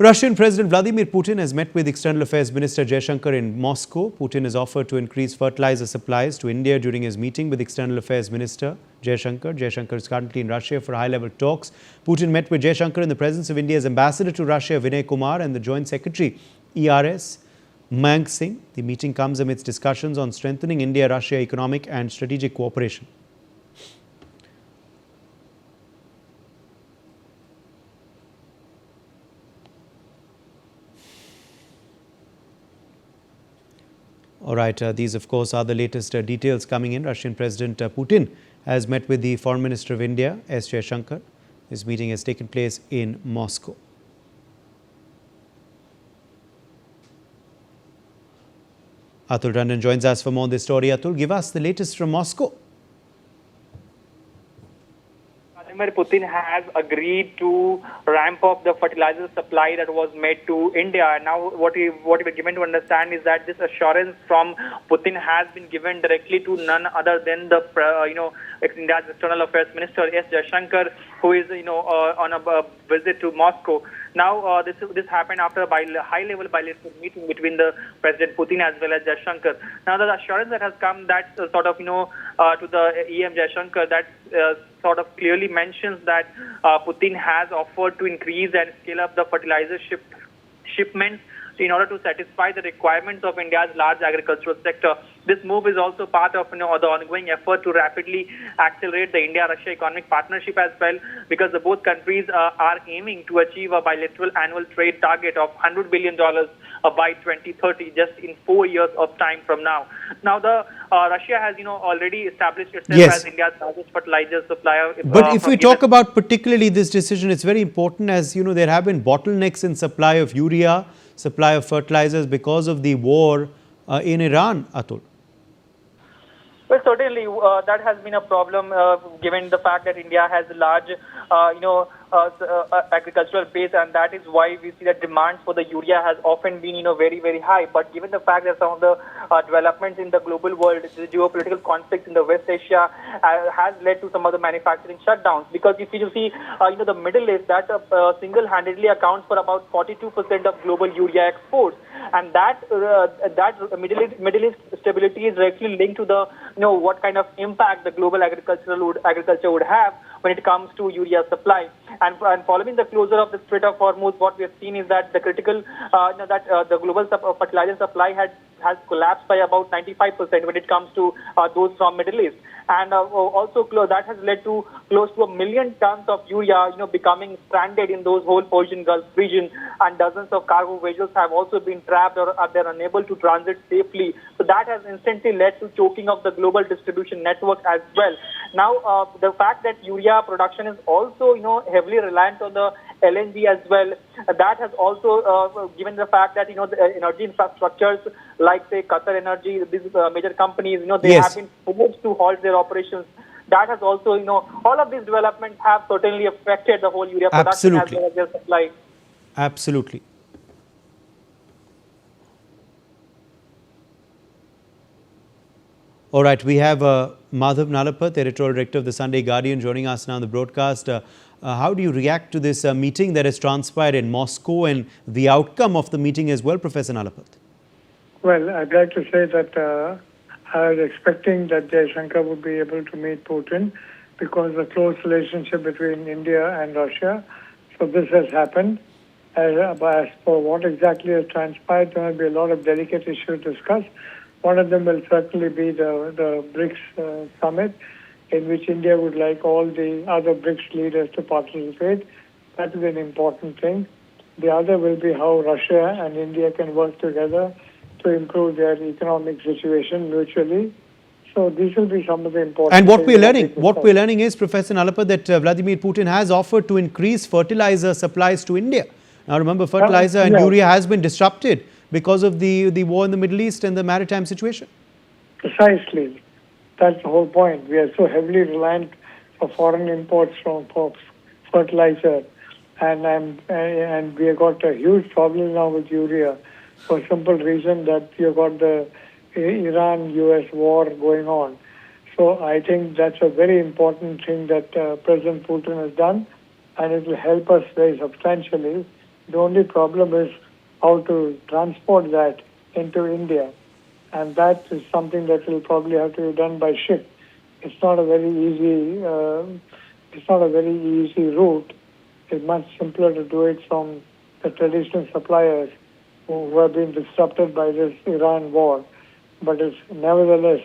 Russian President Vladimir Putin has met with External Affairs Minister Jaishankar in Moscow. Putin has offered to increase fertilizer supplies to India during his meeting with External Affairs Minister Jaishankar. Jaishankar is currently in Russia for high-level talks. Putin met with Jaishankar in the presence of India's ambassador to Russia, Vinay Kumar, and the Joint Secretary, ERS, Mayank Singh. The meeting comes amidst discussions on strengthening India-Russia economic and strategic cooperation. All right, these of course are the latest details coming in. Russian President Putin has met with the Foreign Minister of India, S. Jaishankar. This meeting has taken place in Moscow. Atul Tandon joins us for more on this story. Atul, give us the latest from Moscow. Vladimir Putin has agreed to ramp up the fertilizer supply that was made to India. Now, what we were given to understand is that this assurance from Putin has been given directly to none other than the India's External Affairs Minister S. Jaishankar, who is on a visit to Moscow. Now, this happened after a high-level bilateral meeting between the President Putin as well as Jaishankar. Now, the assurance that has come that to the EM Jaishankar that sort of clearly mentions that Putin has offered to increase and scale up the fertilizer shipments in order to satisfy the requirements of India's large agricultural sector. This move is also part of the ongoing effort to rapidly accelerate the India-Russia economic partnership as well, because the both countries are aiming to achieve a bilateral annual trade target of $100 billion by 2030, just in 4 years of time from now. Now, the Russia has already established itself as India's largest fertilizer supplier. But if we talk about particularly this decision, it's very important, as there have been bottlenecks in supply of urea, supply of fertilizers because of the war in Iran, Atul. Well, certainly that has been a problem given the fact that India has a large, agricultural base, and that is why we see that demand for the urea has often been, very, very high. But given the fact that some of the developments in the global world, the geopolitical conflicts in the West Asia has led to some of the manufacturing shutdowns. Because if you see, the Middle East, that single-handedly accounts for about 42% of global urea exports, and that Middle East stability is directly linked to the what kind of impact the global agriculture would have when it comes to urea supply. And following the closure of the Strait of Hormuz, what we have seen is that the critical the global fertilizer supply has collapsed by about 95% when it comes to those from Middle East. And also that has led to close to 1 million tons of urea becoming stranded in those whole Persian Gulf region, and dozens of cargo vessels have also been trapped or they're unable to transit safely. So that has instantly led to choking of the global distribution network as well. Now, the fact that urea production is also heavily reliant on the LNG as well, that has also given the fact that the energy infrastructures like say Qatar Energy, these major companies, they have been forced to halt their operations. That has also, all of these developments have certainly affected the whole urea production as well as their supply. Absolutely. All right, we have Madhav Nalapat, editorial director of the Sunday Guardian, joining us now on the broadcast. How do you react to this meeting that has transpired in Moscow and the outcome of the meeting as well, Professor Nalapat? Well, I'd like to say that I was expecting that Jaishankar would be able to meet Putin because of the close relationship between India and Russia. So this has happened. As for what exactly has transpired, there will be a lot of delicate issues to discuss. One of them will certainly be the BRICS summit, in which India would like all the other BRICS leaders to participate. That is an important thing. The other will be how Russia and India can work together to improve their economic situation mutually. So these will be some of the important things. And what we're learning is, Professor Nalapat, that Vladimir Putin has offered to increase fertilizer supplies to India. Now remember, fertilizer and urea has been disrupted because of the war in the Middle East and the maritime situation. Precisely. That's the whole point. We are so heavily reliant for foreign imports for fertilizer, and we have got a huge problem now with urea for a simple reason that you got the Iran-US war going on. So I think that's a very important thing that President Putin has done, and it will help us very substantially The only problem is how to transport that into India, and that is something that will probably have to be done by ship. It's not a very easy. It's not a very easy route. It's much simpler to do it from the traditional suppliers who have been disrupted by this Iran war. But nevertheless,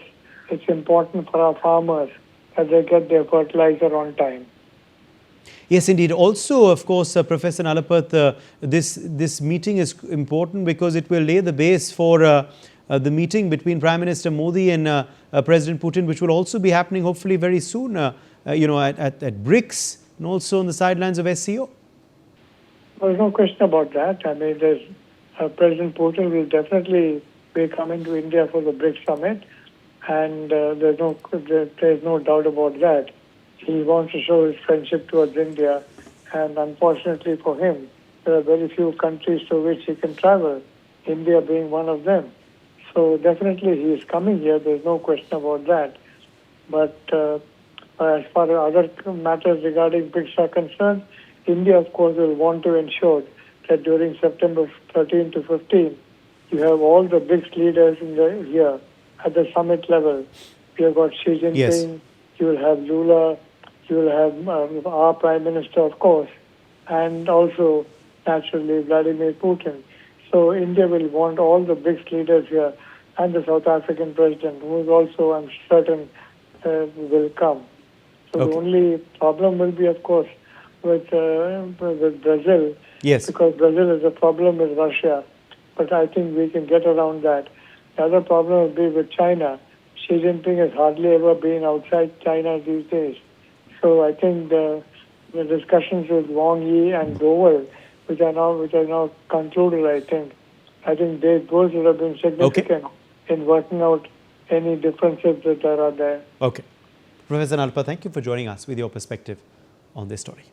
it's important for our farmers that they get their fertilizer on time. Yes, indeed. Also, of course, Professor Nalapath, this meeting is important because it will lay the base for the meeting between Prime Minister Modi and President Putin, which will also be happening hopefully very soon, at BRICS and also on the sidelines of SCO. There's no question about that. I mean, President Putin will definitely be coming to India for the BRICS summit, and there's no doubt about that. He wants to show his friendship towards India, and unfortunately for him, there are very few countries to which he can travel, India being one of them. So definitely he is coming here, there's no question about that. But as far as other matters regarding BRICS are concerned, India, of course, will want to ensure that during September 13 to 15, you have all the BRICS leaders here at the summit level. You have got Xi Jinping, Yes. you will have Lula, you will have our Prime Minister, of course, and also, naturally, Vladimir Putin. So India will want all the BRICS leaders here and the South African president, who is also, I'm certain, will come. So Okay. the only problem will be, of course, with Brazil, Yes. because Brazil is a problem with Russia. But I think we can get around that. The other problem will be with China. Xi Jinping has hardly ever been outside China these days. So I think the discussions with Wang Yi and Doval, which are now concluded, I think those would have been significant in working out any differences that are there. Okay. Professor Nalapath, thank you for joining us with your perspective on this story.